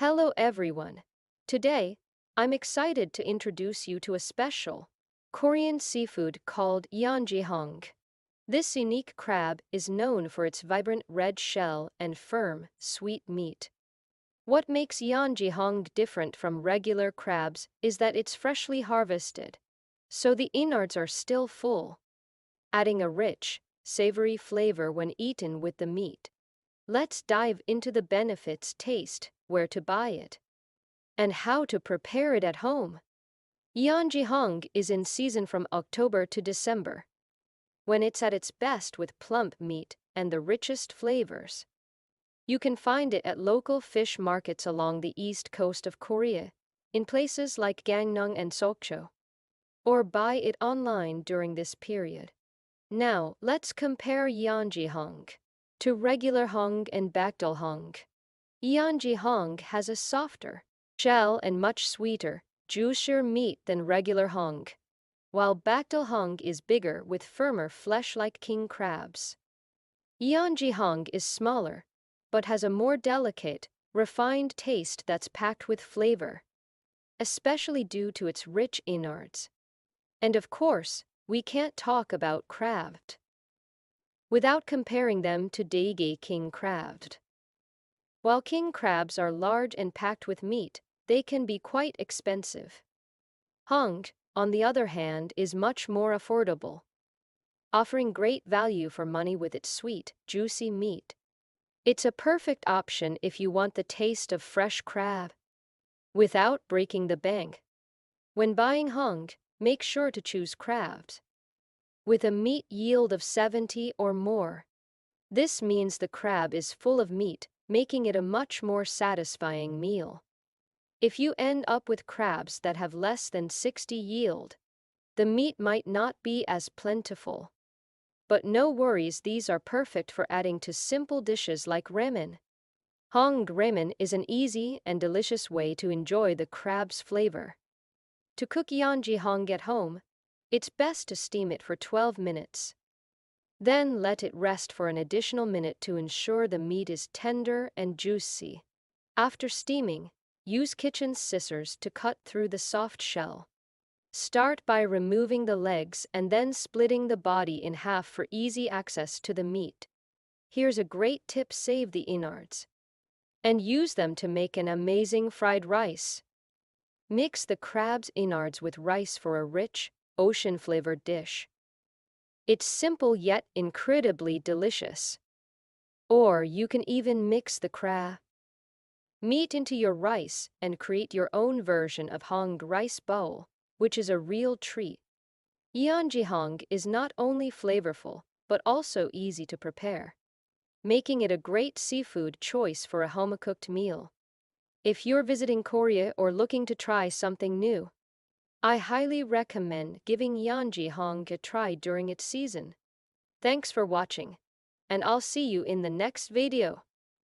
Hello everyone. Today, I'm excited to introduce you to a special Korean seafood called 연지홍게. This unique crab is known for its vibrant red shell and firm, sweet meat. What makes 연지홍게 different from regular crabs is that it's freshly harvested, so the innards are still full, adding a rich, savory flavor when eaten with the meat. Let's dive into the benefits, taste, where to buy it, and how to prepare it at home. 연지홍게 is in season from October to December, when it's at its best with plump meat and the richest flavors. You can find it at local fish markets along the east coast of Korea, in places like Gangneung and Sokcho, or buy it online during this period. Now, let's compare 연지홍게 to regular hong and bakdalhong. 연지홍게 has a softer shell and much sweeter, juicier meat than regular hong, while bakdalhong is bigger with firmer flesh like king crabs. 연지홍게 is smaller, but has a more delicate, refined taste that's packed with flavor, especially due to its rich innards. And of course, we can't talk about crab without comparing them to daege king crab. While king crabs are large and packed with meat, they can be quite expensive. Hong, on the other hand, is much more affordable, offering great value for money with its sweet, juicy meat. It's a perfect option if you want the taste of fresh crab without breaking the bank. When buying hong, make sure to choose crabs with a meat yield of 70 or more. This means the crab is full of meat, making it a much more satisfying meal. If you end up with crabs that have less than 60 yield, the meat might not be as plentiful. But no worries, these are perfect for adding to simple dishes like ramen. Hong ramen is an easy and delicious way to enjoy the crab's flavor. To cook 연지홍게 at home, it's best to steam it for 12 minutes. Then let it rest for an additional minute to ensure the meat is tender and juicy. After steaming, use kitchen scissors to cut through the soft shell. Start by removing the legs and then splitting the body in half for easy access to the meat. Here's a great tip: save the innards and use them to make an amazing fried rice. Mix the crab's innards with rice for a rich, ocean-flavored dish. It's simple yet incredibly delicious. Or you can even mix the crab meat into your rice and create your own version of hong rice bowl, which is a real treat. 연지홍게 is not only flavorful, but also easy to prepare, making it a great seafood choice for a home-cooked meal. If you're visiting Korea or looking to try something new, I highly recommend giving 연지홍게 a try during its season. Thanks for watching, and I'll see you in the next video.